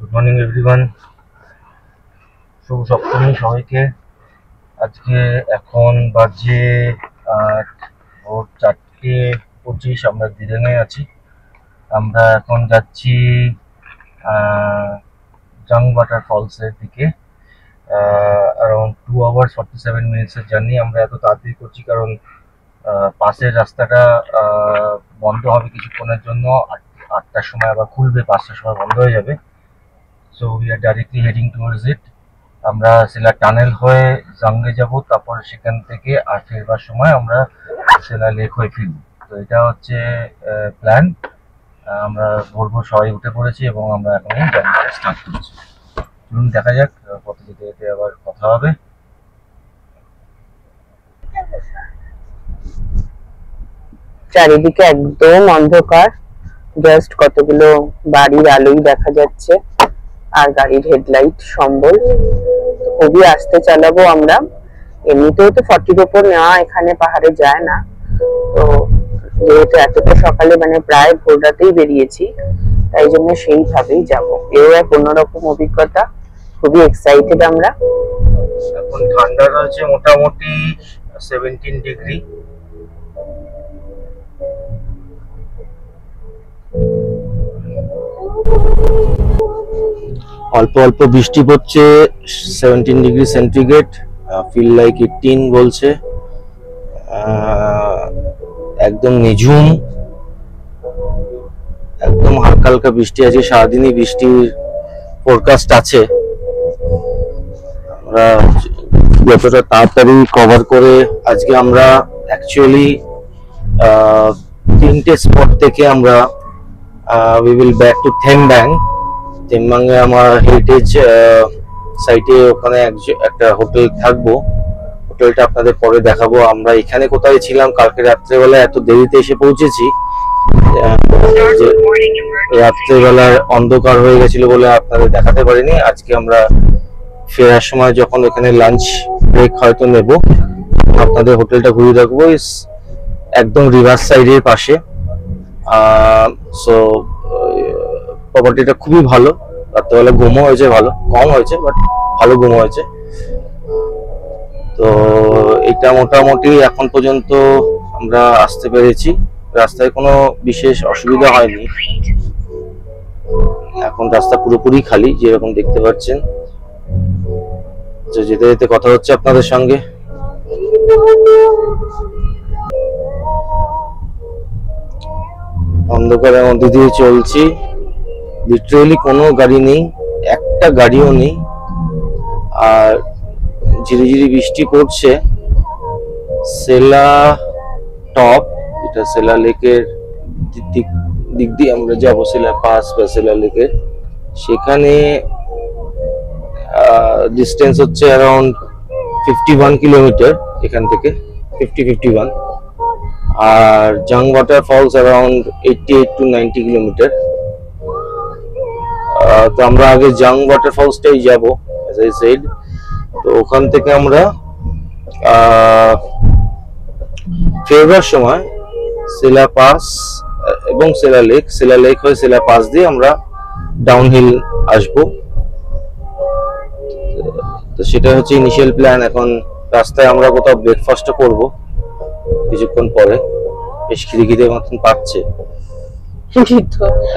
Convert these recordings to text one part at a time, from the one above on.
Good morning everyone, শুভ সপ্তমী সবাইকে। আজকে এখন বাজে ভোর 4:25। আমরা দিরেনে আছি। আমরা এখন যাচ্ছি জাং ওয়াটার ফলসের দিকে। Around 2 hours 47 minutes journey. আমরা এত তাড়াতাড়ি করছি কারণ পাশের রাস্তাটা বন্ধ হবে কিছুক্ষণের জন্য। 8টার সময় আবার খুলবে, 5টার সময় বন্ধ হয়ে যাবে। So we are directly heading towards ইট। আমরা সেলা টানেল হয়ে জাঙ্গে যাব, তারপর সেখান থেকে আর ফেরবার সময় আমরা সেলা লেক হয়ে ফিরব। তো এটা হচ্ছে প্ল্যান। আমরা ভোর ভোর সবাই উঠে পড়েছি এবং আমরা এখন জার্নিটা স্টার্ট করছি। চলুন দেখা যাক, পথে যেতে যেতে আবার কথা হবে। চারিদিকে একদম অন্ধকার, জাস্ট কতগুলো বাড়ির আলোই দেখা যাচ্ছে আর গাড়ির হেডলাইট সম্বল। খুবই আস্তে চালাবো আমরা। এমনিতেও তো 40-র উপর নেওয়া এখানে পাহাড়ে যায় না, তো যেহেতু এতটা সকালে মানে প্রায় ভোর রাতেই বেরিয়েছি, তাই জন্য সেইভাবেই যাবো। এও এক অন্যরকম অভিজ্ঞতা, খুবই এক্সাইটেড আমরা। এখন ঠান্ডা রয়েছে মোটামুটি 17 ডিগ্রি। অল্প অল্প বৃষ্টি পড়ছে। 17 ডিগ্রি সেন্টিগ্রেড, ফিল লাইক 18 বলছে। একদম নিঝুম, একদম হালকা হালকা বৃষ্টি আছে। সারাদিনই বৃষ্টির ফোরকাস্ট আছে। আমরা যতটা তাড়াতাড়ি কভার করে আজকে আমরা অ্যাকচুয়ালি 3টে স্পট থেকে আমরা উই উইল ব্যাক টু থেমব্যাং। থেমব্যাংয়ে আমার হেরিটেজ সাইটে ওখানে একটা হোটেল থাকবো। হোটেলটা আপনাদের পরে দেখাবো। আমরা এখানে কোথায় ছিলাম কালকে রাত্রেবেলা, এত দেরিতে এসে পৌঁছেছি। রাত্রেবেলার অন্ধকার হয়ে গেছিল বলে আপনাদের দেখাতে পারিনি। আজকে আমরা ফেরার সময় যখন এখানে লাঞ্চ ব্রেক হয়তো নেব, আপনাদের হোটেলটা ঘুরিয়ে রাখবো। একদম রিভার সাইডের পাশে। সো প্রপার্টিটা খুবই ভালো। রাত্রেবেলা ঘুমও হয়েছে, ভালো, কম হয়েছে বাট ভালো ঘুম হয়েছে। তো এটা মোটামুটি এখন পর্যন্ত আমরা আসতে পেরেছি। রাস্তায় কোনো বিশেষ অসুবিধা হয়নি। এখন রাস্তা পুরোপুরি খালি, যেরকম দেখতে পাচ্ছেন। যেতে যেতে কথা হচ্ছে আপনাদের সঙ্গে। অন্ধকারের মধ্যে দিয়ে চলছি। লিটারেলি কোনো গাড়ি নেই, একটা গাড়িও নেই। আর ঝিরিঝিরি বৃষ্টি পড়ছে। সেলা টপ, এটা সেলা লেকের দিক দিয়ে আমরা যাবো, সেলা পাস বা সেলা লেকের। সেখানে ডিস্টেন্স হচ্ছে অ্যারাউন্ড 51 কিলোমিটার এখান থেকে, 51। আর জাং water false around 88 to 90 kilometre. তো আমরা আগে জাং ওয়াটার ফলসটাই যাবো, অ্যাজ আই সেড। তো ওখান থেকে আমরা ফেরবার সময় সেলা পাস এবং সেলা লেক হয়ে সেলা পাস দিয়ে আমরা ডাউনহিল আসবো। তো সেটা হচ্ছে ইনিশিয়াল প্ল্যান। এখন রাস্তায় আমরা কোথাও ব্রেকফাস্টও করবো কিছুক্ষণ পরে। বেশ খিদে মতন পাচ্ছে,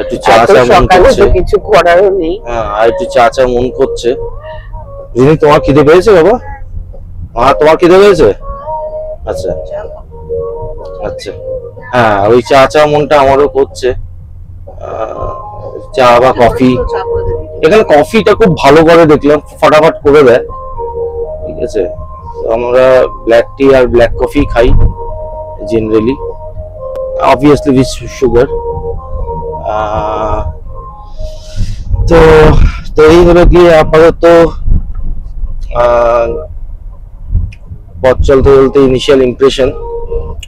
একটু চা মন করছে। কিছু করারও নেই। হ্যাঁ, আর একটু চা মন করছে। যিনি, তোমার খিদে পেয়েছে বাবা? তোমার খিদে পেয়েছে? আচ্ছা আচ্ছা, হ্যাঁ, ওই চা মনটা আমারও করছে। চা বা কফি। এখানে কফিটা খুব ভালো করে দেখলাম, ফটাফট করে দেয়। ঠিক আছে, আমরা ব্ল্যাক টি আর ব্ল্যাক কফি খাই জেনারেলি, অবভিয়াসলি উইথ সুগার। তো এই হলো গিয়ে আপাতত পথ চলতে চলতে ইনিশিয়াল ইমপ্রেশন।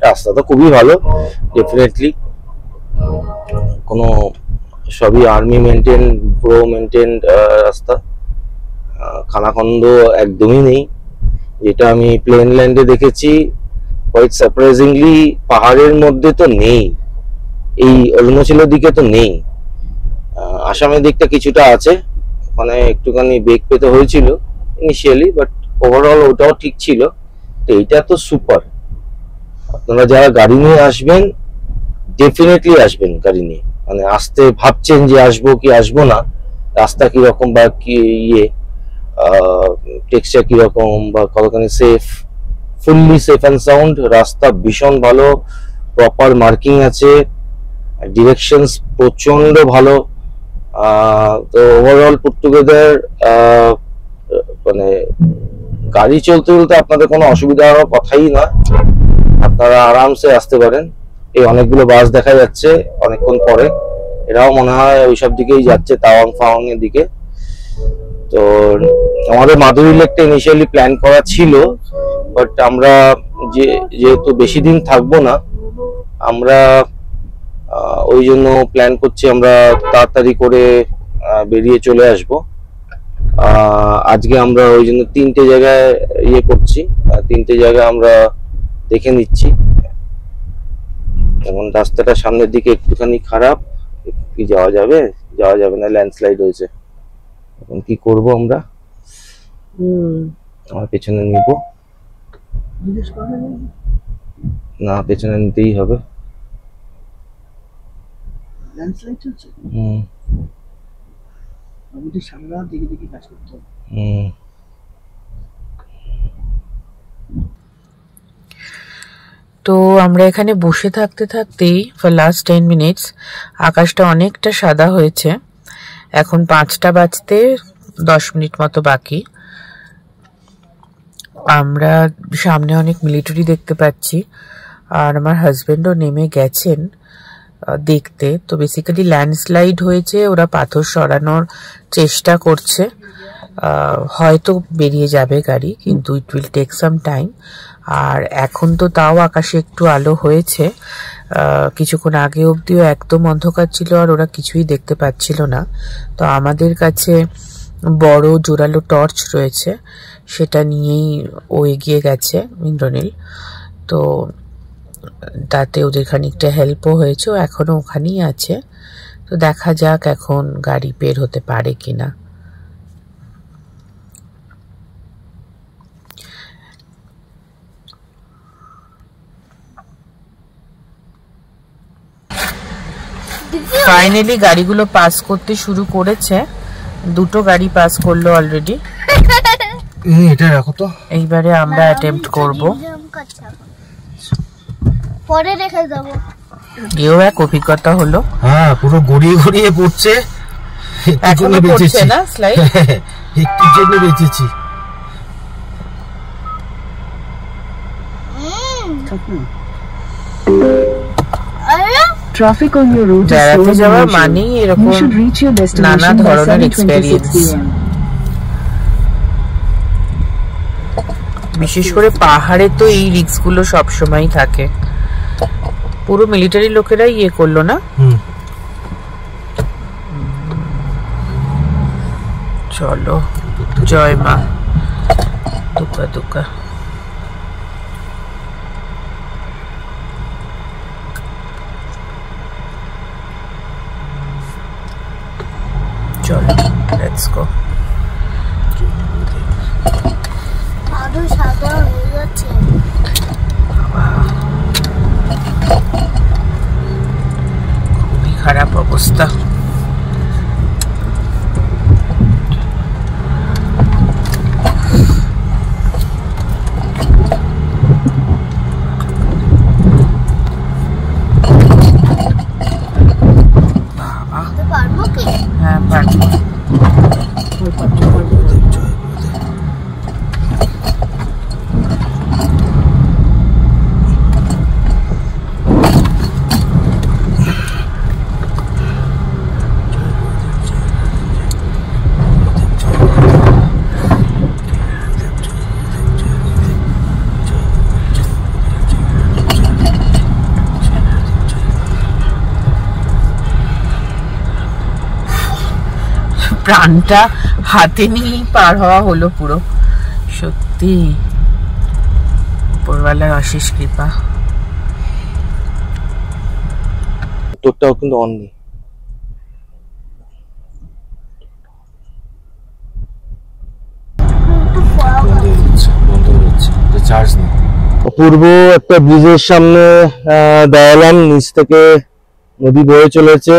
রাস্তা তো খুবই ভালো, ডেফিনেটলি। কোনো সবই আর্মি মেনটেন, প্রো মেনটেন রাস্তা। খানাখন্দ একদমই নেই, যেটা আমি প্লেন ল্যান্ডে দেখেছি। কোয়াইট সারপ্রাইজিংলি পাহাড়ের মধ্যে তো নেই, এই অরুণাচলের দিকে তো নেই। আসামের দিকটা কিছুটা আছে, মানে একটুখানি বেগ পেতে হয়েছিল ইনিশিয়ালি, বাট ওভারঅল ওটাও ঠিক ছিল। তো এইটা তো সুপার। আপনারা যারা গাড়ি নিয়ে আসবেন ডেফিনেটলি আসবেন গাড়ি নিয়ে, মানে আসতে ভাবছেন যে আসবো কি আসবো না, রাস্তা কিরকম বা কি ইয়ে টেক্সচার কিরকম বা কতখানি safe, fully safe and sound. রাস্তা ভীষণ ভালো, প্রপার মার্কিং আছে, ডিরেকশনস প্রচন্ড ভালো। তো ওভারঅল পুট টুগেদার মানে গাড়ি চলতে চলতে আপনাদের কোনো অসুবিধা হওয়ার কথাই না, আপনারা আরামসে আসতে পারেন। এই অনেকগুলো বাস দেখা যাচ্ছে অনেকক্ষণ পরে, এরাও মনে হয় ওইসব দিকেই যাচ্ছে, তাওয়াং ফাওয়াং এর দিকে। তো আমাদের মাধুরী লেকটা ইনিশিয়ালি প্ল্যান করা ছিল, বাট আমরা যেহেতু বেশি দিন থাকবো না, আমরা ওই জন্য প্ল্যান করছি আমরা তাড়াতাড়ি করে বেরিয়ে চলে আসব। আজকে আমরা ওই জন্য 3টে জায়গায় ইয়ে করছি, 3টে জায়গায় আমরা দেখে নিচ্ছি। এখন রাস্তাটা সামনের দিকে একটুখানি খারাপ, কি যাওয়া যাবে না, ল্যান্ডস্লাইড হয়েছে। এখন কি করব আমরা, আমার পেছনে নিব না, পেছনে নিতেই হবে। ল্যান্ডস্লাইড চলছে, আমাদের সারা রাত দিকে দিকে কাজ করতে হবে। তো আমরা এখানে বসে থাকতে থাকতেই ফর লাস্ট 10 মিনিটস আকাশটা অনেকটা সাদা হয়েছে। এখন 5টা বাজতে 10 মিনিট মতো বাকি। আমরা সামনে অনেক মিলিটারি দেখতে পাচ্ছি, আর আমার হাজবেন্ডও নেমে গেছেন দেখতে। তো বেসিক্যালি ল্যান্ডস্লাইড হয়েছে, ওরা পাথর সরানোর চেষ্টা করছে, হয়তো বেরিয়ে যাবে গাড়ি, কিন্তু it will take some time. আর এখন তো তাও আকাশে একটু আলো হয়েছে, কিছুক্ষণ আগে অবধিও একদম অন্ধকার ছিল আর ওরা কিছুই দেখতে পাচ্ছিল না। তো আমাদের কাছে বড় জোরালো টর্চ রয়েছে, সেটা নিয়েই ও এগিয়ে গেছে ইন্দ্রনীল। তো তাতে ওদের খানিকটা হেল্পও হয়েছে, ও এখনো ওখানেই আছে। তো দেখা যাক এখন গাড়ি বের হতে পারে কিনা। ফাইনালি গাড়িগুলো পাস করতে শুরু করেছে, 2টো গাড়ি পাস করলো অলরেডি। এটা রাখো তো, এইবারে আমরা অ্যাটেম্প্ট করব। পরে রেখে দেব। এও এক অভিজ্ঞতা হলো। হ্যাঁ, পুরো গড়িয়ে গড়িয়ে পড়ছে, এখনো পড়ছে না স্লাইড, একটু জন্য বেঁচেছি। Traffic on your route is বেড়াতে slow যাওয়ার and মানেই usual. এরকম You should reach your নানা destination by ধরনের 7:26 এক্সপেরিয়েন্স। p.m. বিশেষ করে পাহাড়ে তো এই রিস্ক গুলো সবসময় থাকে। পুরো মিলিটারি লোকেরাই ইয়ে করলো না। চলো, জয় মা, দুকা দুকা। চলো, লেটস গো। আরো সাদা হয়ে যাচ্ছে। খুবই খারাপ অবস্থা। পারবো কি? হ্যাঁ, পারবো। প্রাণটা হাতে নিয়েই পার হওয়া হলো পুরো। সত্যি উপরওয়ালার অশেষ কৃপা। তোরটাও কিন্তু অন নেই। চার্জ নেই। অপূর্ব একটা ব্রিজের সামনে দাঁড়ালাম, নিচ থেকে নদী বয়ে চলেছে।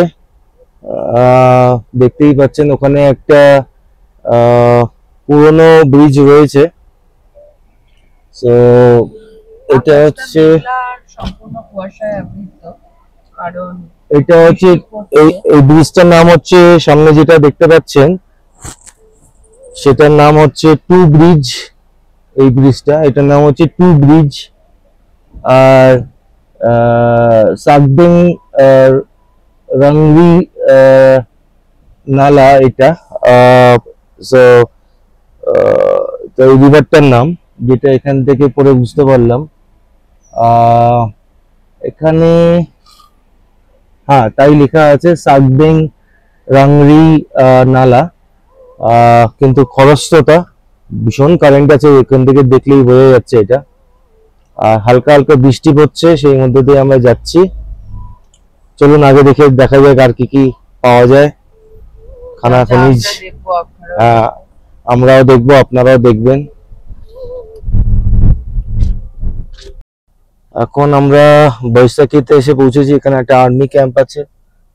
দেখতেই পাচ্ছেন ওখানে একটা পুরনো ব্রিজ রয়েছে। তো এটা হচ্ছে সম্পূর্ণ কুয়াশায় আবৃত, কারণ এটা হচ্ছে এই ব্রিজটার নাম হচ্ছে, সামনে যেটা দেখতে পাচ্ছেন সেটার নাম হচ্ছে টু ব্রিজ। এই ব্রিজটা, এটার নাম হচ্ছে টু ব্রিজ। আর সাকবেং রাংরি নালা এটা। সো এই রিভারটার নাম, যেটা এখান থেকে পরে বুঝতে পারলাম। এখানে হ্যাঁ তাই লেখা আছে সাকবেং রাংরি নালা। কিন্তু খরস্রোতা ভীষণ কারেন্ট আছে, এখান থেকে দেখলেই বোঝা যাচ্ছে এটা। আর হালকা হালকা বৃষ্টি পড়ছে, সেই মধ্যে দিয়ে আমরা যাচ্ছি। চলুন আগে দেখা যাক আর কি কি পাওয়া যায়, খানা খনিজ। আমরাও দেখবো, আপনারাও দেখবেন। এখন আমরা বৈশাখীতে এসে পৌঁছেছি। এখানে একটা আর্মি ক্যাম্প আছে,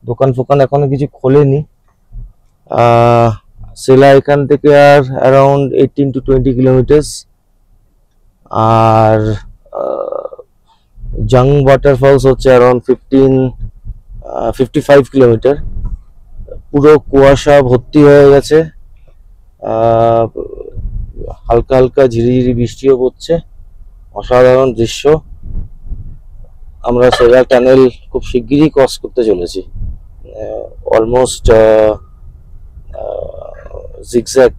দোকান ফোকান এখনো কিছু খোলেনি। সেলা এখান থেকে আর অ্যারাউন্ড 18 to 20 কিলোমিটার। আর জাং ওয়াটারফলস হচ্ছে অ্যারাউন্ড 55 কিলোমিটার। পুরো কুয়াশা ভর্তি হয়ে গেছে, হালকা হালকা ঝিরিঝিরি বৃষ্টিও পড়ছে। অসাধারণ দৃশ্য। আমরা সেলা টানেল খুব শিগগিরই ক্রস করতে চলেছি। অলমোস্ট জিগজ্যাগ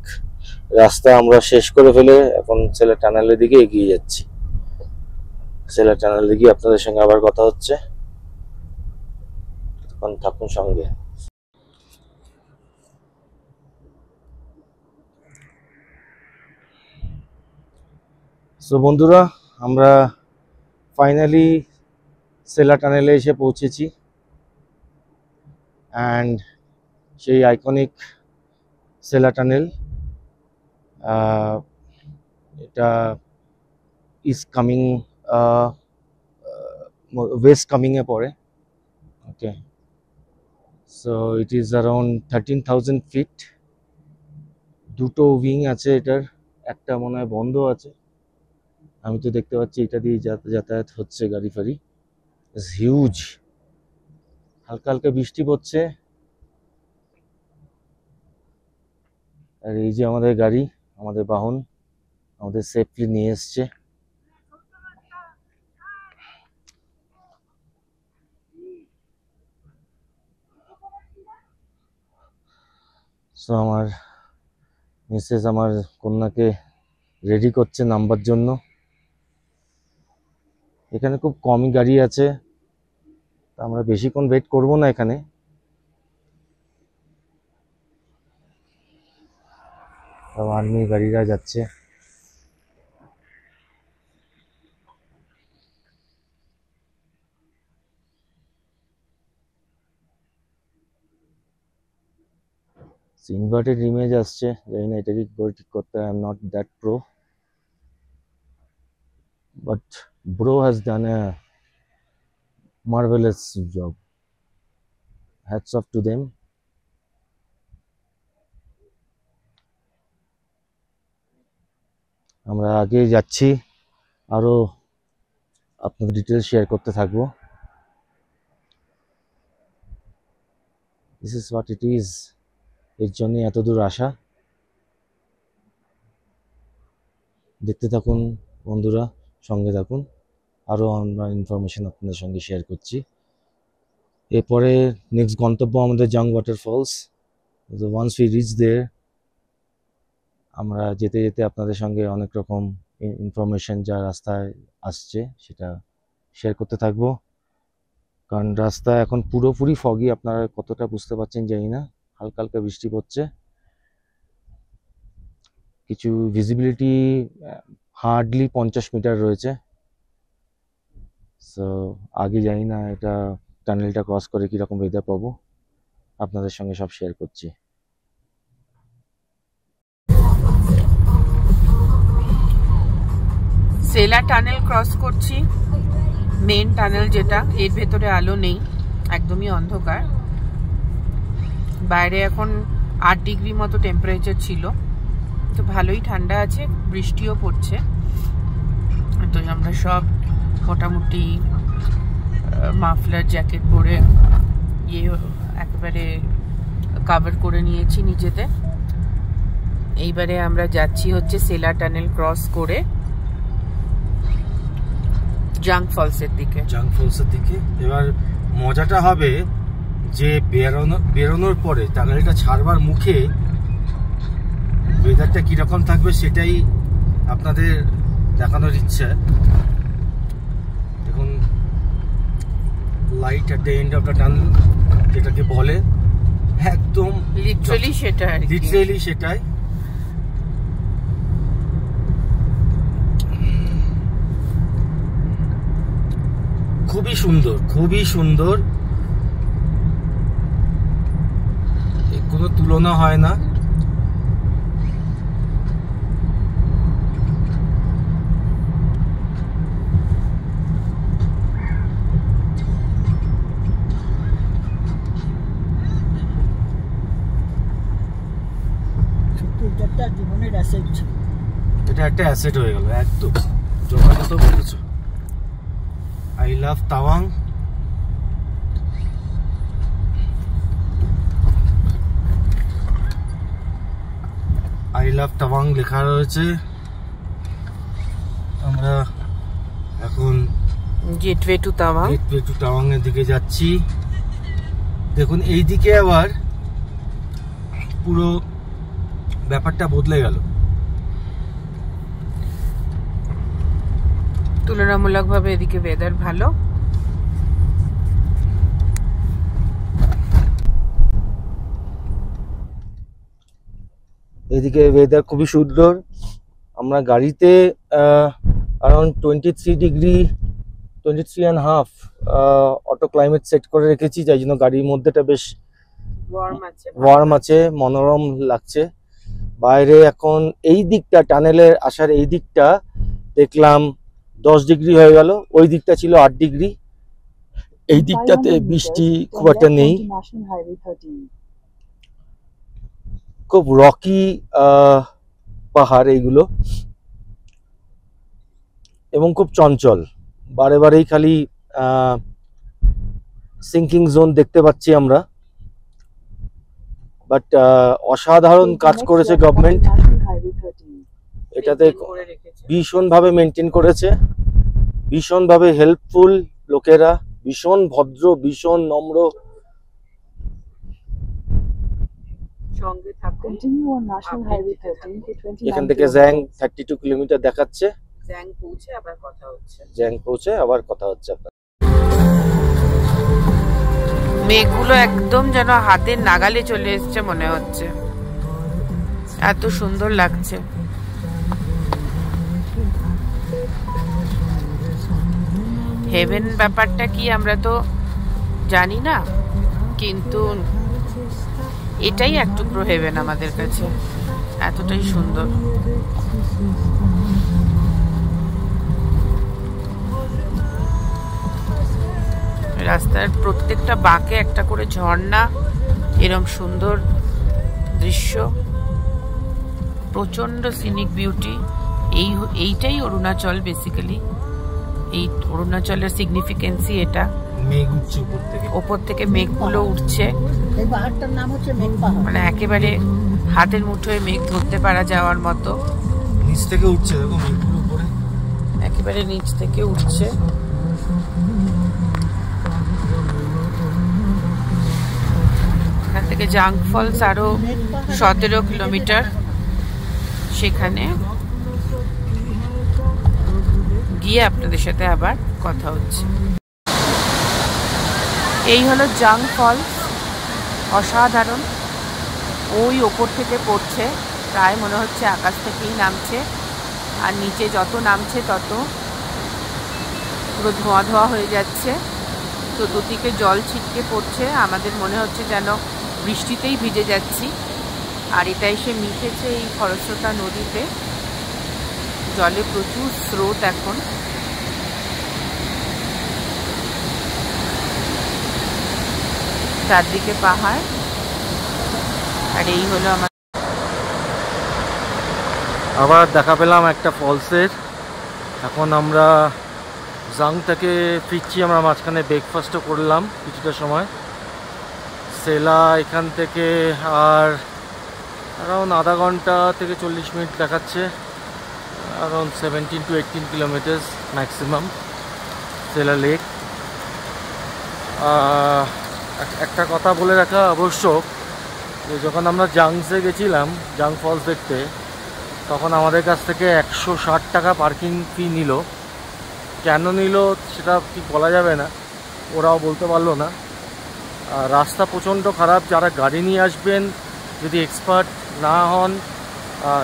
রাস্তা আমরা শেষ করে ফেলে এখন সেলা টানেলের দিকে এগিয়ে যাচ্ছি। সেলা টানেল দিকে আপনাদের সঙ্গে আবার কথা হচ্ছে, তখন থাকুন সঙ্গে। সো বন্ধুরা, আমরা ফাইনালি সেলা টানেলে এসে পৌঁছেছি। অ্যান্ড সেই আইকনিক সেলা টানেল, এটা ইজ কামিং, ওয়েস্ট কামিং এ পড়ে। Okay, so it is around 13,000 feet. দুটো উইং আছে এটার, একটা মনে হয় বন্ধ আছে। আমি তো দেখতে পাচ্ছি এটা দিয়ে যাতায়াত হচ্ছে গাড়ি ফাড়ি। It's huge. হালকা হালকা বৃষ্টি পড়ছে। আর এই যে আমাদের গাড়ি, আমাদের বাহন আমাদের সেফলি নিয়ে এসছে। সো আমার মিসেস আমার কন্যাকে রেডি করছে নামবার জন্য। এখানে খুব কমই গাড়ি আছে, আমরা বেশিক্ষণ ওয়েট করবো না এখানে। আর্মি গাড়িরা যাচ্ছে। ইনভার্টেড ইমেজ আসছে, জানি না এটা কি করে ঠিক করতে হয়। I am not that pro, but bro has done A marvellous job. Hats off to them. আমরা আগে যাচ্ছি, আরো আপনাদের ডিটেলস শেয়ার করতে থাকবো। This is what it is. এর জন্য এত দূর আসা। দেখতে থাকুন বন্ধুরা, সঙ্গে থাকুন, আরো আমরা ইনফরমেশন আপনাদের সঙ্গে শেয়ার করছি। এরপরে নেক্সট গন্তব্য আমাদের জাং ওয়াটারফলস। ওয়ান্স উই রিচ দেয়ার, আমরা যেতে যেতে আপনাদের সঙ্গে অনেক রকম ইনফরমেশন যা রাস্তায় আসছে সেটা শেয়ার করতে থাকবো। কারণ রাস্তা এখন পুরোপুরি ফগি, আপনারা কতটা বুঝতে পারছেন জানি না। হালকা হালকা বৃষ্টি পড়ছে, কিছু ভিজিবিলিটি হার্ডলি 50 মিটার রয়েছে। সো আগে জানি না এটা টানেলটা ক্রস করে কীরকম ওয়েদার পাবো, আপনাদের সঙ্গে সব শেয়ার করছি। সেলা টানেল ক্রস করছি, মেন টানেল যেটা, এর ভেতরে আলো নেই, একদমই অন্ধকার। বাইরে এখন 8 ডিগ্রি মতো টেম্পারেচার ছিল, তো ভালোই ঠান্ডা আছে, বৃষ্টিও পড়ছে। তো আমরা সব মোটামুটি মাফলার জ্যাকেট পরে একেবারে কভার করে নিয়েছি নিজেদের। এইবারে আমরা যাচ্ছি হচ্ছে সেলা টানেল ক্রস করে জাঙ্ক ফলসের দিকে। এবার মজাটা হবে যে বেরোনোর পরে টানেলটা ছাড়বার মুখে ওয়েদারটা কিরকম থাকবে সেটাই আপনাদের দেখানোর ইচ্ছা। দেখুন, light at the end of the tunnel যেটাকে বলে, একদম লিটারালি সেটাই। খুবই সুন্দর, কোনো তুলনা হয় না। এটা জীবনের অ্যাসেট ছিল, এটা একটা অ্যাসেট হয়ে গেল একদম। যথাযথ বলেছো। I love Tawang. I love Tawang লেখা রয়েছে। আমরা এখন গেটওয়ে টু তাওয়াং এর দিকে যাচ্ছি। দেখুন, এই দিকে আবার পুরো ব্যাপারটা বদলে গেল। তুলনামূলকভাবে এদিকে ওয়েদার ভালো। এদিকে ওয়েদার খুবই সুন্দর। আমরা গাড়িতে অ্যারাউন্ড 23.5 অটো ক্লাইমেট সেট করে রেখেছি, যাই জন্য গাড়ির মধ্যেটা বেশ ওয়ার্ম আছে, মনোরম লাগছে। বাইরে এখন এই দিকটা, টানেলের আসার এই দিকটা দেখলাম 10 ডিগ্রি হয়ে গেল, ওই দিকটা ছিল 8 ডিগ্রি। এই দিকটাতে বৃষ্টি খুব একটা নেই, খুব রকি পাহাড় এইগুলো, এবং খুব চঞ্চল। বারেই খালি সিঙ্কিং জোন দেখতে পাচ্ছি আমরা। বাট অসাধারণ কাজ করেছে গভর্নমেন্ট, এটাতে ভীষণভাবে মেনটেন করেছে, ভীষণভাবে হেল্পফুল লোকেরা, ভীষণ ভদ্র, ভীষণ নম্র। এখান থেকে জ্যাং 32 কিলোমিটার দেখাচ্ছে। জ্যাং পৌঁছে আবার কথা হচ্ছে আপনার। মেঘগুলো একদম যেন হাতের নাগালে চলে এসছে মনে হচ্ছে, এত সুন্দর লাগছে। হেভেন ব্যাপারটা কি আমরা তো জানি না, কিন্তু এটাই এক টুকরো হেভেন আমাদের কাছে, এতটাই সুন্দর। রাস্তার প্রত্যেকটা বাঁকে একটা করে ঝর্ণা, এরম সুন্দর দৃশ্য, প্রচন্ড সিনিক বিউটি। এইটাই অরুণাচল বেসিক্যালি। এই অরুণাচলের সিগনিফিকেন্সি এটা। মেঘ উঠছে ওপর থেকে মেঘগুলো উঠছে, এই পাহাড়টার নাম হচ্ছে মেঘ পাহাড়। মানে একেবারে হাতের মুঠোয় মেঘ ধরতে পারা যাওয়ার মতো। নিচ থেকে উঠছে, দেখো মেঘগুলো উপরে, একেবারে নিচ থেকে উঠছে। এখান থেকে জাঙ্ক ফলস আরো 17 কিলোমিটার, সেখানে গিয়ে আপনাদের সাথে আবার কথা হচ্ছে। এই হলো জাঙ্ক ফলস, অসাধারণ। ওই ওপর থেকে পড়ছে, প্রায় মনে হচ্ছে আকাশ থেকেই নামছে, আর নিচে যত নামছে তত পুরো ধোঁয়া ধোঁয়া হয়ে যাচ্ছে। চতুর্দিকে জল ছিটকে পড়ছে, আমাদের মনে হচ্ছে যেন বৃষ্টিতেই ভিজে যাচ্ছি। আর এটা এসে মিশেছে এই খরস্রোতা নদীতে, জলে প্রচুর স্রোত এখন। চারদিকে পাহাড়, আর এই হলো আমার। আবার দেখা পেলাম একটা ফলসের। এখন আমরা জাং থেকে ফিরছি। আমরা মাঝখানে ব্রেকফাস্টও করলাম কিছুটা সময়। সেলা এখান থেকে আর অ্যারাউন্ড আধা ঘন্টা থেকে 40 মিনিট দেখাচ্ছে। Around 17 to 18 kilometres maximum Sela lake. একটা কথা বলে রাখা আবশ্যক যে যখন আমরা জাংসে গেছিলাম জাং ফলস দেখতে, তখন আমাদের কাছ থেকে 160 টাকা পার্কিং ফি নিল। কেন নিল সেটা ঠিক বলা যাবে না, ওরাও বলতে পারলো না। রাস্তা প্রচণ্ড খারাপ। যারা গাড়ি নিয়ে আসবেন, যদি এক্সপার্ট না হন,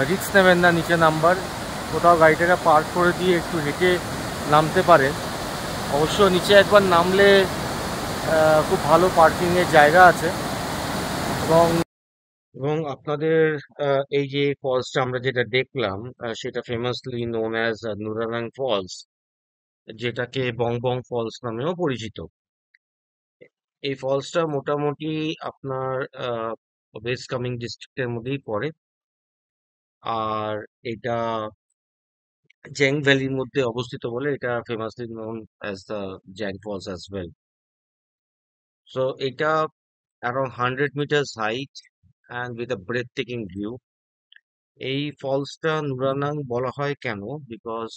রিস্ক নেবেন না নিচে নামবার। কোথাও গাড়িটাকে পার্ক করে দিয়ে একটু হেঁটে নামতে পারেন। অবশ্য নিচে একবার নামলে খুব ভালো পার্কিংয়ের জায়গা আছে। এবং আপনাদের এই যে ফলসটা আমরা যেটা দেখলাম, সেটা famously known as Nuranang falls, যেটাকে বং বং ফলস নামেও পরিচিত। এই ফলসটা মোটামুটি আপনার ওয়েস্ট কামেং ডিস্ট্রিক্টের মধ্যেই পড়ে। আর এটা জ্যাং ভ্যালির মধ্যে অবস্থিত বলে এটা famously known as the Jang falls as well. So এটা around 100 meters height and with a breathtaking view. এই ফলসটা নুরানাং বলা হয় কেন? বিকজ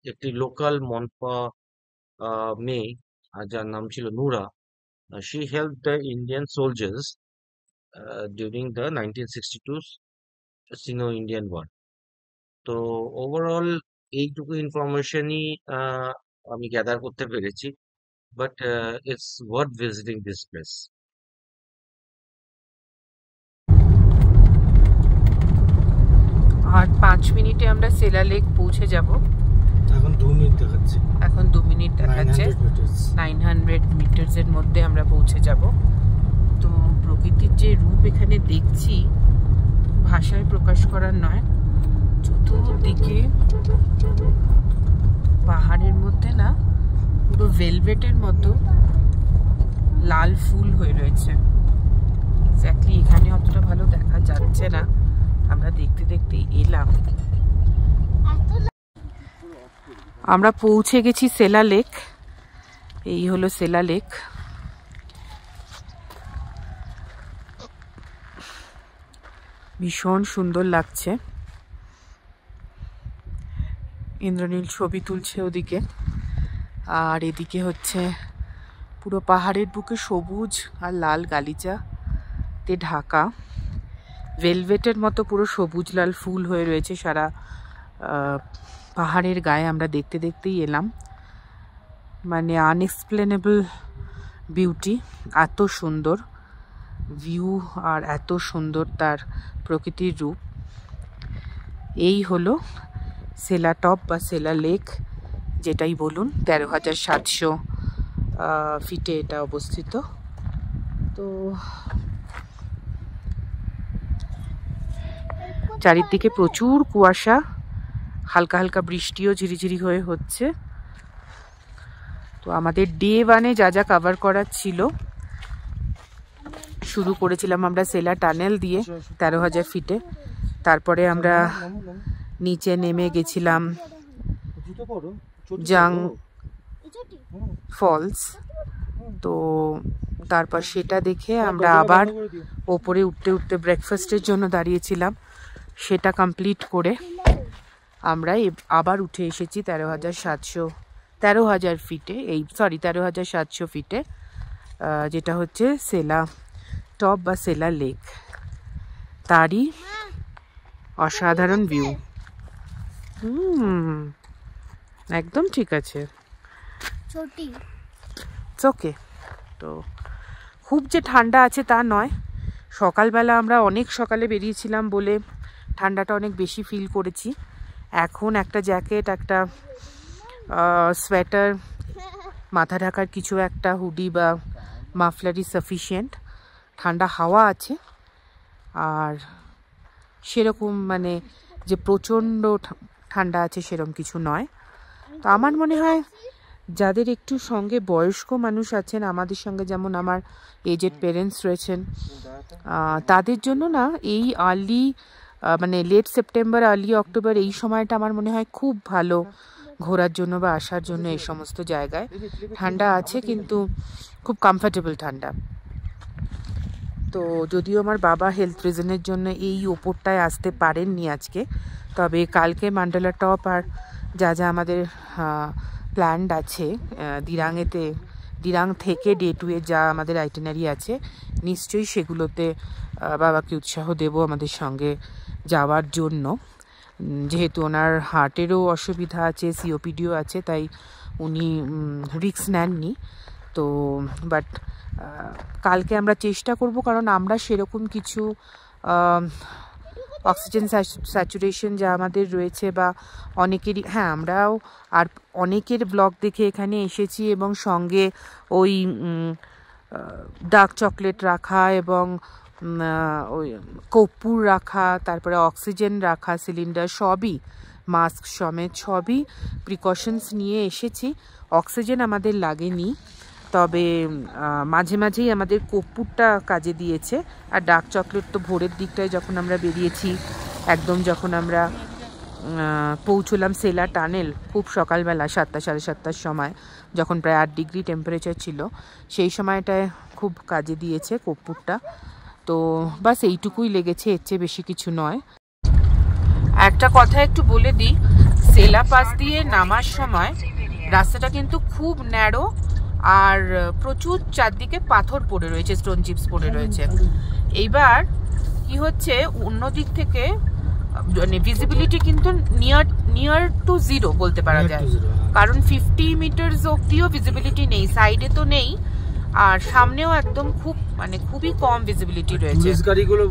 একটি লোকাল মনপা মেয়ে, যার নাম ছিল Nura, she helped the Indian soldiers during the 1962 Sino-Indian War. তো ওভারঅল এইটুকু ইনফরমেশনই আমি গ্যাদার করতে পেরেছি, but it's worth visiting this place. আর 5 মিনিটে আমরা সেলা লেক পৌঁছে যাব। এখন 2 মিনিট দেখাচ্ছে। এখন 2 মিনিট দেখাচ্ছে। 900 মিটার্সের মধ্যে আমরা পৌঁছে যাব। তো প্রকৃতির যে রূপ এখানে দেখছি ভাষায় প্রকাশ করার নয়। চতুর্দিকে পাহাড়ের মধ্যে না পুরো ভেলভেটের মতো লাল ফুল হয়ে রয়েছে। এক্স্যাক্টলি এখানে অতটা ভালো দেখা যাচ্ছে না, আমরা দেখতে দেখতে এলাম। আমরা পৌঁছে গেছি সেলা লেক। এই হলো সেলা লেক। ভীষণ সুন্দর লাগছে। ইন্দ্রনীল ছবি তুলছে ওদিকে, আর এদিকে হচ্ছে পুরো পাহাড়ের বুকে সবুজ আর লাল গালিচাতে ঢাকা। ভেলভেটের মতো পুরো সবুজ লাল ফুল হয়ে রয়েছে সারা পাহাড়ের গায়ে। আমরা দেখতে দেখতেই এলাম। মানে আনএক্সপ্লেনেবল বিউটি, এত সুন্দর ভিউ আর এত সুন্দর তার প্রকৃতির রূপ। এই হলো সেলা টপ বা সেলা লেক, যেটাই বলুন। 13,700 ফিটে এটা অবস্থিত। তো চারিদিকে প্রচুর কুয়াশা, হালকা হালকা বৃষ্টিও ঝিরিঝিরি হয়ে হচ্ছে। তো আমাদের ডে 1-এ যা যা কভার করার ছিল, শুরু করেছিলাম আমরা সেলা টানেল দিয়ে 13,000 ফিটে। তারপরে আমরা নিচে নেমে গেছিলাম জাং ফলস। তো তারপর সেটা দেখে আমরা আবার ওপরে উঠতে উঠতে ব্রেকফাস্টের জন্য দাঁড়িয়েছিলাম। সেটা কমপ্লিট করে আমরা আবার উঠে এসেছি 13,000 ফিটে, 13,700 ফিটে, যেটা হচ্ছে সেলা টপ বা সেলা লেক। তারই অসাধারণ ভিউ। একদম ঠিক আছে, ওকে। তো খুব যে ঠান্ডা আছে তা নয়। সকালবেলা আমরা অনেক সকালে বেরিয়েছিলাম বলে ঠান্ডাটা অনেক বেশি ফিল করেছি। এখন একটা জ্যাকেট, একটা সোয়েটার, মাথা ঢাকার কিছু একটা হুডি বা মাফলারই সাফিসিয়েন্ট। ঠান্ডা হাওয়া আছে, আর সেরকম মানে যে প্রচণ্ড ঠান্ডা আছে সেরকম কিছু নয়। তো আমার মনে হয় যাদের একটু সঙ্গে বয়স্ক মানুষ আছেন, আমাদের সঙ্গে যেমন আমার এজেড পেরেন্টস রয়েছেন, তাদের জন্য না এই আর্লি মানে লেট সেপ্টেম্বর আর্লি অক্টোবর এই সময়টা আমার মনে হয় খুব ভালো ঘোরার জন্য বা আসার জন্য। এই সমস্ত জায়গায় ঠান্ডা আছে কিন্তু খুব কমফর্টেবল ঠান্ডা। তো যদিও আমার বাবা হেলথ রিজনের জন্য এই ওপরটায় আসতে পারেননি আজকে, তবে কালকে মান্ডালা টপ আর যা যা আমাদের প্ল্যান্ড আছে দিরাং থেকে ডে 2 এর যা আমাদের আইটিনারি আছে, নিশ্চয়ই সেগুলোতে বাবাকে উৎসাহ দেব আমাদের সঙ্গে যাওয়ার জন্য। যেহেতু ওনার হার্টেরও অসুবিধা আছে, সিওপিডিও আছে, তাই উনি রিস্ক নেননি। তো বাট কালকে আমরা চেষ্টা করব, কারণ আমরা সেরকম কিছু অক্সিজেন স্যাচুরেশন যা আমাদের রয়েছে বা অনেকেরই, হ্যাঁ আমরাও আর অনেকের ব্লগ দেখে এখানে এসেছি এবং সঙ্গে ওই ডার্ক চকলেট রাখা এবং ওই কর্পূর রাখা, তারপরে অক্সিজেন রাখা সিলিন্ডার, সবই মাস্ক সমেত সবই প্রিকশনস নিয়ে এসেছি। অক্সিজেন আমাদের লাগেনি, তবে মাঝে মাঝেই আমাদের কর্পূরটা কাজে দিয়েছে। আর ডার্ক চকলেট তো ভোরের দিকটায় যখন আমরা বেরিয়েছি, একদম যখন আমরা পৌঁছলাম সেলা টানেল খুব সকালবেলা 7টা সাড়ে 7টার সময়, যখন প্রায় 8 ডিগ্রি টেম্পারেচার ছিল, সেই সময়টায় খুব কাজে দিয়েছে কর্পূরটা। তো বাস এইটুকুই লেগেছে, এর চেয়ে বেশি কিছু নয়। একটা কথা একটু বলে দিই, সেলা পাস দিয়ে নামার সময় রাস্তাটা কিন্তু খুব ন্যারো আর প্রচুর চারদিকে পাথর পড়ে রয়েছে, স্টোন চিপস পড়ে রয়েছে। এইবার কি হচ্ছে, অন্য দিক থেকে মানে ভিজিবিলিটি কিন্তু নিয়ার টু জিরো বলতে পারা যায়, কারণ 50 মিটারস অব্দিও ভিজিবিলিটি নেই, সাইডে তো নেই, আর সামনেও একদম খুবই কম ভিজিবিলিটি রয়েছে। গাড়িগুলো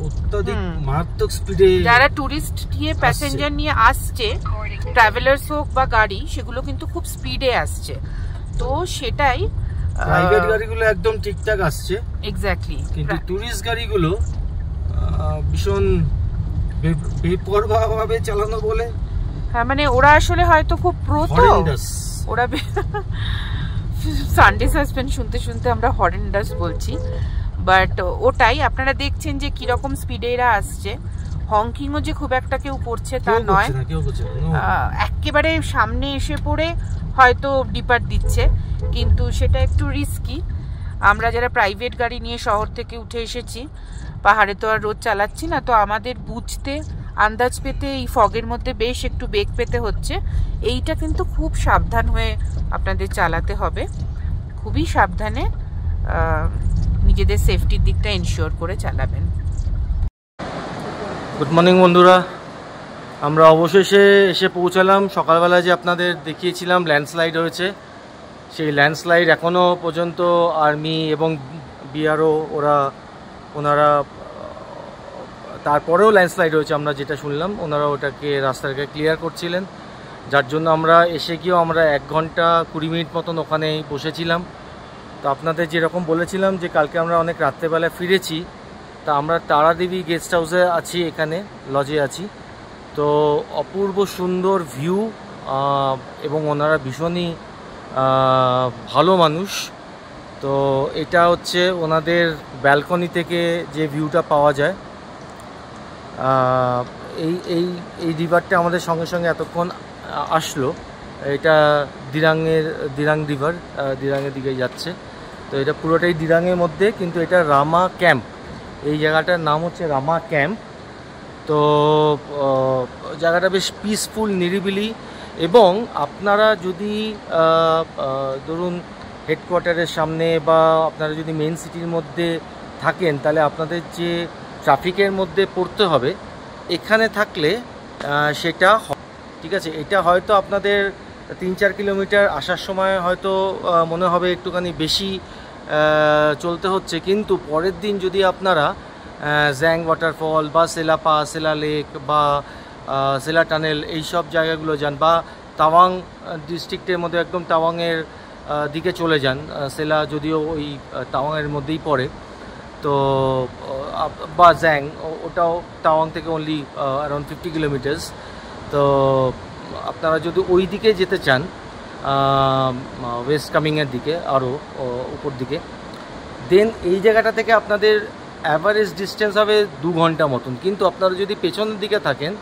অত্যধিক মারাত্মক স্পিডে, যারা টুরিস্ট নিয়ে প্যাসেঞ্জার নিয়ে আসছে, ট্রাভেলার্স হোক বা গাড়ি, সেগুলো কিন্তু খুব স্পিডে আসছে। তো সেটাই, প্রাইভেট গাড়িগুলো একদম ঠিকঠাক আসছে, এক্স্যাক্টলি, কিন্তু টুরিস্ট গাড়িগুলো ভীষণ বেপরোয়াভাবে চালানো বলে। হ্যাঁ, মানে ওরা আসলে হয়তো খুব প্রো, তো ওরা সানডে সাসপেন্স শুনতে শুনতে আমরা হরেন্ডাস বলছি, বাট ওটাই আপনারা দেখছেন যে কিরকম স্পিডে এরা আসছে। হংকিংও যে খুব একটা কেউ করছে তা নয়, একেবারে সামনে এসে পড়ে হয়তো ডিপার দিচ্ছে, কিন্তু সেটা একটু রিস্কি। আমরা যারা প্রাইভেট গাড়ি নিয়ে শহর থেকে উঠে এসেছি, পাহাড়ে তো আর রোজ চালাচ্ছি না, তো আমাদের বুঝতে আন্দাজ পেতে এই ফগের মধ্যে বেশ একটু বেগ পেতে হচ্ছে। এইটা কিন্তু খুব সাবধান হয়ে আপনাদের চালাতে হবে, খুবই সাবধানে নিজেদের সেফটির দিকটা এনশিওর করে চালাবেন। গুড মর্নিং বন্ধুরা, আমরা অবশেষে এসে পৌঁছালাম। সকালবেলা যে আপনাদের দেখিয়েছিলাম ল্যান্ডস্লাইড হয়েছে, সেই ল্যান্ডস্লাইড এখনও পর্যন্ত আর্মি এবং বিআরও ওনারা তারপরেও ল্যান্ডস্লাইড হয়েছে আমরা যেটা শুনলাম, ওনারা ওটাকে রাস্তাটাকে ক্লিয়ার করছিলেন, যার জন্য আমরা এসে গিয়েও আমরা 1 ঘন্টা 20 মিনিট মতন ওখানেই বসেছিলাম। তো আপনাদের যেরকম বলেছিলাম যে কালকে আমরা অনেক রাত্রেবেলা ফিরেছি, তা আমরা তারাদেবী গেস্ট হাউসে আছি, এখানে লজে আছি। তো অপূর্ব সুন্দর ভিউ, এবং ওনারা ভীষণই ভালো মানুষ। তো এটা হচ্ছে ওনাদের ব্যালকনি থেকে যে ভিউটা পাওয়া যায়। এই রিভারটা আমাদের সঙ্গে সঙ্গে এতক্ষণ আসলো, এটা দিরাং রিভার, দিরাংয়ের দিকে যাচ্ছে। তো এটা পুরোটাই দিরাংয়ের মধ্যে, কিন্তু এটা রামা ক্যাম্প, এই জায়গাটার নাম হচ্ছে রামা ক্যাম্প। তো জায়গাটা বেশ পিসফুল, নিরিবিলি, এবং আপনারা যদি ধরুন হেডকোয়ার্টারের সামনে বা আপনারা যদি মেন সিটির মধ্যে থাকেন, তাহলে আপনাদের যে ট্রাফিকের মধ্যে পড়তে হবে, এখানে থাকলে সেটা ঠিক আছে। এটা হয়তো আপনাদের 3-4 কিলোমিটার আসার সময় হয়তো মনে হবে একটুখানি বেশি চলতে হচ্ছে, কিন্তু পরের দিন যদি আপনারা জ্যাং ওয়াটারফল বা সেলা পাস, সেলা লেক বা সেলা টানেল এই সব জায়গাগুলো যান, বা তাওয়াং ডিস্ট্রিক্টের মধ্যে একদম তাওয়াংয়ের দিকে চলে যান, সেলা যদিও ওই তাওয়াংয়ের মধ্যেই পড়ে, তো বা জ্যাং, ওটাও তাওয়াং থেকে অনলি অ্যারাউন্ড 50 কিলোমিটার্স। তো আপনারা যদি ওই দিকে যেতে চান, ওয়েস্ট কামিংয়ের দিকে, আরও উপর দিকে, দেন এই জায়গাটা থেকে আপনাদের অ্যাভারেজ ডিস্টেন্স হবে 2 ঘন্টা মতন। কিন্তু আপনারা যদি পেছনের দিকে থাকেন,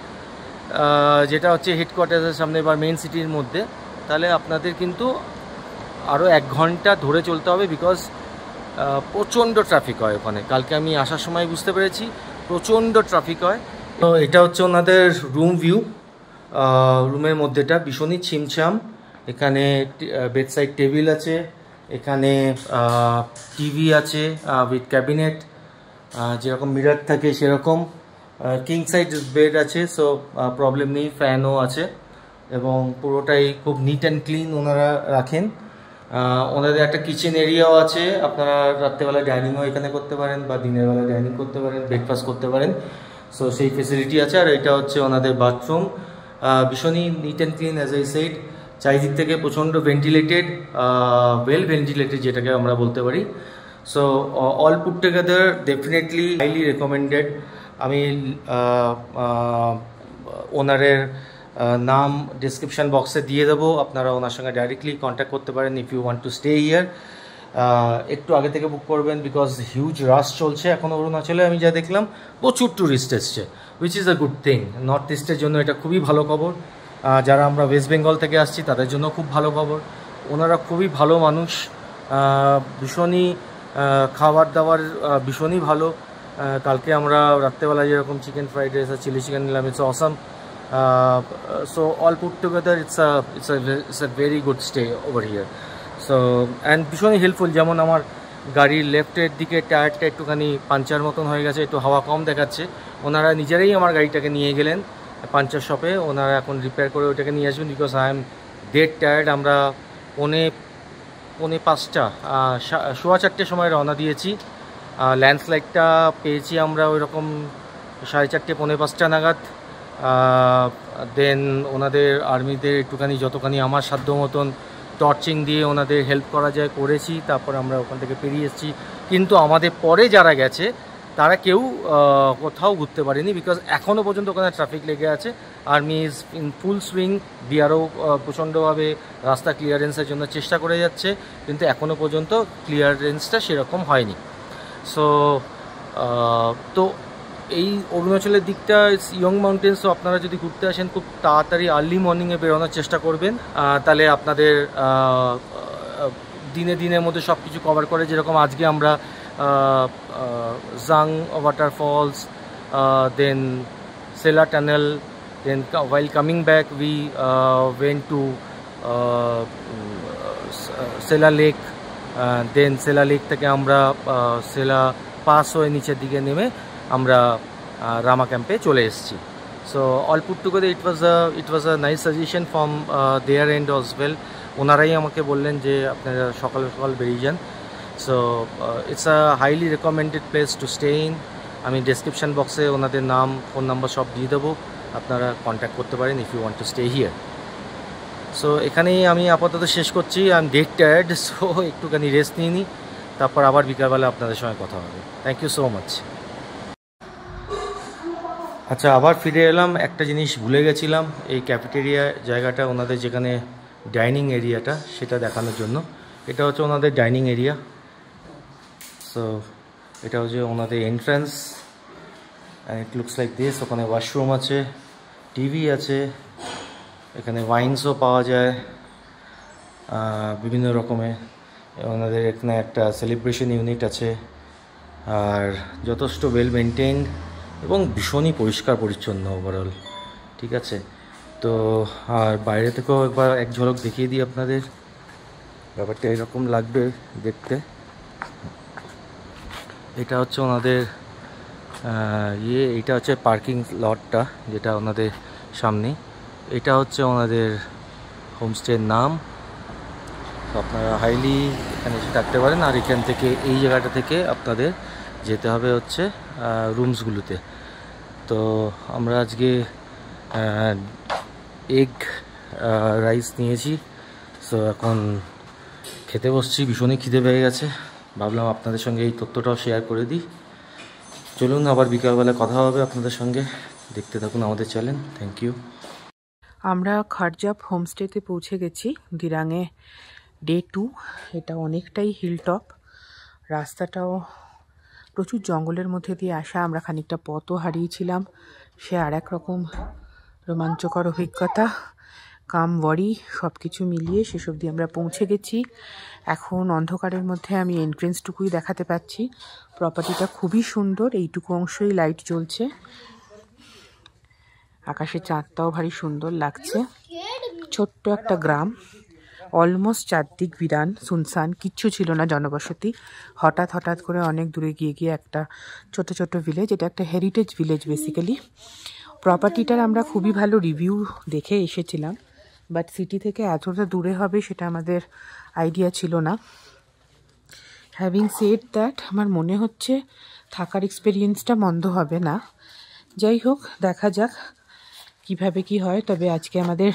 যেটা হচ্ছে হেডকোয়ার্টার্সের সামনে বা মেন সিটির মধ্যে, তাহলে আপনাদের কিন্তু আরও 1 ঘন্টা ধরে চলতে হবে, বিকজ প্রচণ্ড ট্রাফিক হয় ওখানে। কালকে আমি আসার সময় বুঝতে পেরেছি প্রচণ্ড ট্রাফিক হয়। তো এটা হচ্ছে ওনাদের রুম ভিউ। রুমের মধ্যেটা ভীষণই ছিমছাম। এখানে বেডসাইড টেবিল আছে, এখানে টিভি আছে উইথ ক্যাবিনেট, যেরকম মিরার থাকে সেরকম। কিং সাইজ বেড আছে, সো প্রবলেম নেই। ফ্যানও আছে এবং পুরোটাই খুব নিট অ্যান্ড ক্লিন ওনারা রাখেন। ওনাদের একটা কিচেন এরিয়াও আছে, আপনারা রাত্রেবেলা ডাইনিংও এখানে করতে পারেন বা দিনের বেলা ডাইনিং করতে পারেন, ব্রেকফাস্ট করতে পারেন। সো সেই ফেসিলিটি আছে। আর এটা হচ্ছে ওনাদের বাথরুম, ভীষণই neat and clean as I said. চারিদিক থেকে প্রচণ্ড ভেন্টিলেটেড, ওয়েল ভেন্টিলেটেড যেটাকে আমরা বলতে পারি। So all put together definitely highly recommended. আমি ওনারের নাম ডিসক্রিপশান বক্সে দিয়ে দেবো, আপনারা ওনার সঙ্গে ডাইরেক্টলি কন্ট্যাক্ট করতে পারেন if you want to stay here. একটু আগে থেকে বুক করবেন, বিকজ হিউজ রাশ চলছে এখন অরুণাচলে। আমি যা দেখলাম প্রচুর ট্যুরিস্ট এসছে, which is a good thing. North ইস্টের জন্য এটা খুবই ভালো খবর। যারা আমরা ওয়েস্ট বেঙ্গল থেকে আসছি তাদের জন্য খুব ভালো খবর। ওনারা খুবই ভালো মানুষ, ভীষণই খাবার দাবার ভীষণই ভালো। কালকে আমরা রাত্রেবেলা যেরকম চিকেন ফ্রাইড রাইস আর চিলি চিকেন নিলাম, it's awesome. So all put together it's a very good stay over here. So and ভীষণই হেল্পফুল। যেমন আমার গাড়ির লেফটের দিকে টায়ারটা একটুখানি পাঞ্চার মতন হয়ে গেছে, একটু হাওয়া কম দেখাচ্ছে। ওনারা নিজেরাই আমার গাড়িটাকে নিয়ে গেলেন পাঞ্চার শপে, ওনারা এখন রিপেয়ার করে ওটাকে নিয়ে আসবেন, because I am dead tired. আমরা পৌনে 5টা 4:15 সময় রওনা দিয়েছি। ল্যান্ডস্লাইডটা পেয়েছি আমরা ওই রকম 4:30 পৌনে 5টা নাগাদ। দেন ওনাদের আর্মিদের একটুখানি যতখানি আমার সাধ্য মতন টর্চিং দিয়ে ওনাদের হেল্প করা যায় করেছি, তারপর আমরা ওখান থেকে পেরিয়ে এসেছি। কিন্তু আমাদের পরে যারা গেছে তারা কেউ কোথাও ঘুরতে পারেনি, বিকজ এখনও পর্যন্ত ওখানে ট্রাফিক লেগে আছে। Army is in full swing. BRO প্রচণ্ডভাবে রাস্তা ক্লিয়ারেন্সের জন্য চেষ্টা করে যাচ্ছে, কিন্তু এখনও পর্যন্ত ক্লিয়ারেন্সটা সেরকম হয়নি। সো তো এই অরুণাচলের দিকটা ইয়ং মাউন্টেন্স। তো আপনারা যদি ঘুরতে আসেন খুব তাড়াতাড়ি আর্লি মর্নিংয়ে বেরোনোর চেষ্টা করবেন, তাহলে আপনাদের দিনের মধ্যে সব কিছু কভার করে। যেরকম আজকে আমরা Jang waterfalls, then Sela tunnel, then while coming back we went to Sela lake. Then Sela lake থেকে আমরা সেলা পাস হয়ে নিচের দিকে নেমে আমরা রামা ক্যাম্পে চলে এসেছি। So all put together it was a nice suggestion from their end as well. ওনারাই আমাকে বললেন যে আপনারা সকাল সকাল বেরিয়ে যান। So it's a highly recommended place to stay in. আমি ডেসক্রিপশান বক্সে ওনাদের নাম, ফোন নাম্বার সব দিয়ে দেবো, আপনারা কন্ট্যাক্ট করতে পারেন if you want to stay here. So এখানেই আমি আপাতত শেষ করছি। I am dead tired, so একটুখানি রেস্ট নিয়ে নিই, তারপর আবার বিকালবেলা আপনাদের সঙ্গে কথা হবে। Thank you so much. আচ্ছা, আবার ফিরে এলাম। একটা জিনিস ভুলে গেছিলাম, এই ক্যাফেটেরিয়া জায়গাটা, ওনাদের যেখানে ডাইনিং এরিয়াটা, সেটা দেখানোর জন্য। এটা হচ্ছে ওনাদের ডাইনিং এরিয়া। সো এটা হচ্ছে ওনাদের entrance, and it looks like this. ওখানে ওয়াশরুম আছে, টিভি আছে, এখানে ওয়াইন্সও পাওয়া যায় বিভিন্ন রকমের। ওনাদের এখানে একটা সেলিব্রেশন ইউনিট আছে, আর যথেষ্ট ওয়েল মেনটেইনড এবং ভীষণই পরিষ্কার পরিচ্ছন্ন ওভারঅল। ঠিক আছে, তো আর বাইরে থেকেও একবার এক ঝলক দেখিয়ে দিই আপনাদের। ব্যাপারটা এরকম লাগবে দেখতে। এটা হচ্ছে ওনাদের এটা হচ্ছে পার্কিং লটটা, যেটা ওনাদের সামনে। এটা হচ্ছে ওনাদের হোমস্টের নাম। তো আপনারা হাইলি এখানে এসে থাকতে পারেন। আর এখান থেকে, এই জায়গাটা থেকে আপনাদের যেতে হবে হচ্ছে রুমসগুলোতে। তো আমরা আজকে এগ রাইস নিয়েছি। সো এখন খেতে বসছি, ভীষণই খিদে পেয়ে গেছে। ভাবলাম আপনাদের সঙ্গে এই তথ্যটাও শেয়ার করে দিই। চলুন, আবার বিকালবেলা কথা হবে আপনাদের সঙ্গে। দেখতে থাকুন আমাদের চ্যানেল। Thank you. আমরা খারজাপ হোমস্টেতে পৌঁছে গেছি। দিরাঙে ডে 2। এটা অনেকটাই হিলটপ, রাস্তাটাও প্রচুর জঙ্গলের মধ্যে দিয়ে আসা। আমরা খানিকটা পথও হারিয়েছিলাম, সে আর এক রকম রোমাঞ্চকর অভিজ্ঞতা। কাম ওয়ারি সব কিছু মিলিয়ে শেষ অবধি আমরা পৌঁছে গেছি। এখন অন্ধকারের মধ্যে আমি এন্ট্রেন্সটুকুই দেখাতে পাচ্ছি। প্রপার্টিটা খুবই সুন্দর, এইটুকু অংশই লাইট জ্বলছে। আকাশে চাঁদটাও ভারী সুন্দর লাগছে। ছোট্ট একটা গ্রাম, অলমোস্ট চারদিক বিরান, সুনসান, কিচ্ছু ছিল না জনবসতি। হঠাৎ করে অনেক দূরে গিয়ে একটা ছোট ছোট ভিলেজ। এটা একটা হেরিটেজ ভিলেজ বেসিক্যালি। প্রপার্টিটার আমরা খুবই ভালো রিভিউ দেখে এসেছিলাম, বাট সিটি থেকে এতটা দূরে হবে সেটা আমাদের আইডিয়া ছিল না। হ্যাভিং সেড দ্যাট, আমার মনে হচ্ছে থাকার এক্সপিরিয়েন্সটা মন্দ হবে না। যাই হোক, দেখা যাক কিভাবে কি হয়। তবে আজকে আমাদের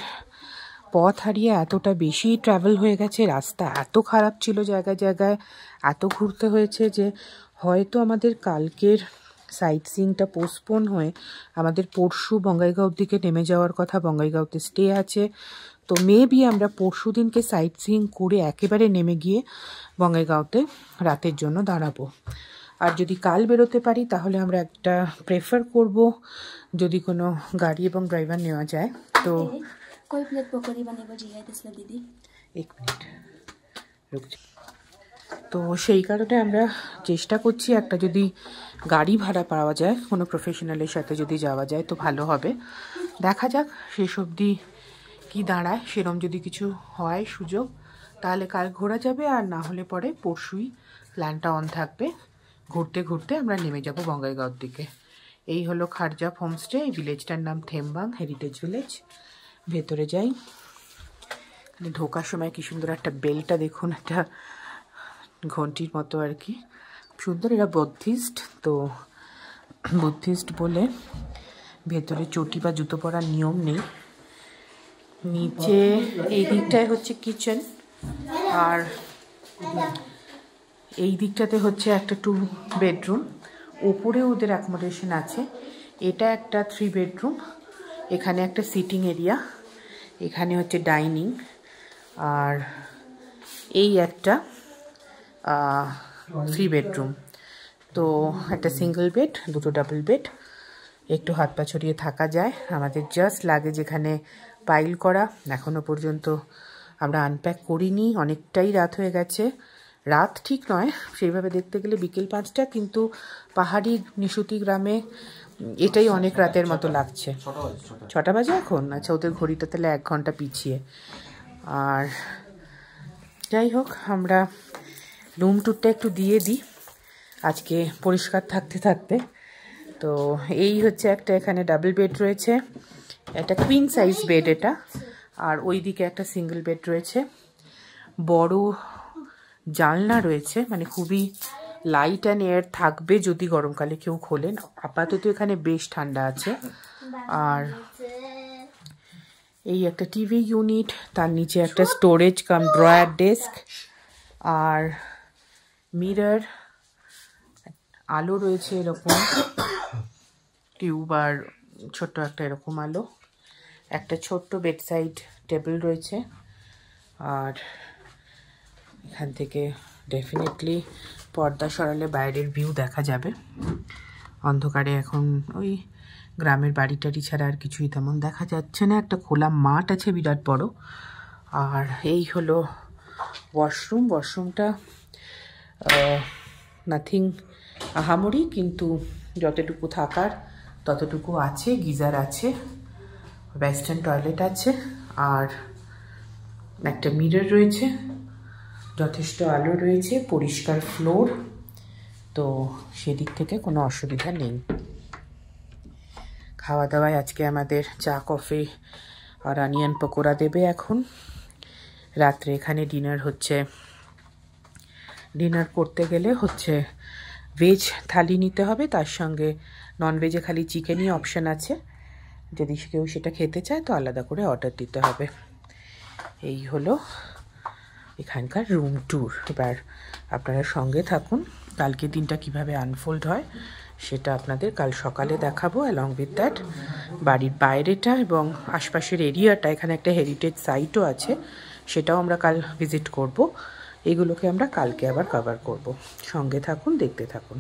পথ হারিয়ে এতটা বেশি ট্রাভেল হয়ে গেছে, রাস্তা এত খারাপ ছিল, জায়গায় জায়গায় এত ঘুরতে হয়েছে যে হয়তো আমাদের কালকের সাইট সিইংটা পোস্টপোন হয়ে আমাদের পরশু বঙ্গাইগাঁওর দিকে নেমে যাওয়ার কথা। বঙ্গাইগাঁওতে স্টে আছে, তো মেবি আমরা পরশু দিনকে সাইট সিইং করে একেবারে নেমে গিয়ে বঙ্গাইগাঁওতে রাতের জন্য দাঁড়াবো। আর যদি কাল বেরোতে পারি তাহলে আমরা একটা প্রেফার করব যদি কোনো গাড়ি এবং ড্রাইভার নেওয়া যায়। তো कोई प्लेट पकौड़ी बनेको जिगाई त्यसलाई दिदी। এক মিনিট রুক যা। তো সেই কারণে আমরা চেষ্টা করছি একটা যদি গাড়ি ভাড়া পাওয়া যায়, কোনো প্রফেশনালের সাথে যদি যাওয়া যায় তো ভালো হবে। দেখা যাক শেষ অবধি কী দাঁড়ায়। সেরম যদি কিছু হয় সুযোগ তাহলে কাল ঘোরা যাবে, আর না হলে পরে পরশুই প্ল্যানটা অন থাকবে। ঘুরতে ঘুরতে আমরা নেমে যাব বঙ্গাইগাঁওর দিকে। এই হলো খারজাপ হোমস্টে। এই ভিলেজটার নাম থেমবাং হেরিটেজ ভিলেজ। ভেতরে যাই। ঢোকার সময় কি সুন্দর একটা বেলটা দেখুন, একটা ঘন্টির মতো আর কি, সুন্দর। এরা বুদ্ধিস্ট, তো বুদ্ধিস্ট বলে ভেতরে চটি বা জুতো পরার নিয়ম নেই। নিচে এই দিকটায় হচ্ছে কিচেন, আর এই দিকটাতে হচ্ছে একটা 2 বেডরুম। ওপরে ওদের অ্যাকোমোডেশন আছে। এটা একটা 3 বেডরুম। এখানে একটা সিটিং এরিয়া, এখানে হচ্ছে ডাইনিং, আর এই একটা 3 বেডরুম। তো একটা সিঙ্গেল বেড, দুটো ডাবল বেড, একটু হাত পা ছড়িয়ে থাকা যায়। আমাদের জাস্ট লাগে যেখানে পাইল করা। এখনও পর্যন্ত আমরা আনপ্যাক করিনি, অনেকটাই রাত হয়ে গেছে। রাত ঠিক নয়, সেইভাবে দেখতে গেলে বিকেল 5টা, কিন্তু পাহাড়ি নিশুতি গ্রামে এটাই অনেক রাতের মতো লাগছে। 6টা বাজে এখন? আচ্ছা, ওদের ঘড়িটা তাহলে 1 ঘন্টা পিছিয়ে। আর যাই হোক, আমরা রুম টুরটা একটু দিয়ে দিই আজকে পরিষ্কার থাকতে থাকতে। তো এই হচ্ছে একটা, এখানে ডাবল বেড রয়েছে, একটা কুইন সাইজ বেড এটা, আর ওই দিকে একটা সিঙ্গেল বেড রয়েছে। বড় জানলা রয়েছে, মানে খুবই লাইট অ্যান্ড এয়ার থাকবে যদি গরমকালে কেউ খোলেন। আপাতত এখানে বেশ ঠান্ডা আছে। আর এই একটা টিভি ইউনিট, তার নিচে একটা স্টোরেজ কাম ড্রয়ার ডেস্ক, আর মিরর, আলো রয়েছে এরকম টিউব, আর ছোট্ট একটা এরকম আলো, একটা ছোট্ট বেডসাইড টেবিল রয়েছে। আর এখান থেকে ডেফিনেটলি পর্দা সরালে বাইরের ভিউ দেখা যাবে। অন্ধকারে এখন ওই গ্রামের বাড়ি টাড়ি ছাড়া আর কিছুই তেমন দেখা যাচ্ছে না। একটা খোলা মাঠ আছে বিরাট বড়। আর এই হলো ওয়াশরুম। ওয়াশরুমটা নাথিং আহামরি, কিন্তু যতটুকু থাকার ততটুকু আছে। গিজার আছে, ওয়েস্টার্ন টয়লেট আছে, আর একটা মিরর রয়েছে, যথেষ্ট আলো রয়েছে, পরিষ্কার ফ্লোর। তো সেদিক থেকে কোনো অসুবিধা নেই। খাওয়া দাওয়ায় আজকে আমাদের চা কফি আর অনিয়ন পকোড়া দেবে এখন। রাত্রে এখানে ডিনার হচ্ছে। ডিনার করতে গেলে হচ্ছে ভেজ থালি নিতে হবে, তার সঙ্গে ননভেজে খালি চিকেনই অপশান আছে। যদি কেউ সেটা খেতে চায় তো আলাদা করে অর্ডার দিতে হবে। এই হলো এখানকার রুম ট্যুর। এবার আপনারা সঙ্গে থাকুন, কালকে দিনটা কিভাবে আনফোল্ড হয় সেটা আপনাদের কাল সকালে দেখাবো। অ্যালং উইথ দ্যাট বাড়ির বাইরেটা এবং আশপাশের এরিয়াটা, এখানে একটা হেরিটেজ সাইটও আছে, সেটাও আমরা কাল ভিজিট করব। এগুলোকে আমরা কালকে আবার কভার করব। সঙ্গে থাকুন, দেখতে থাকুন।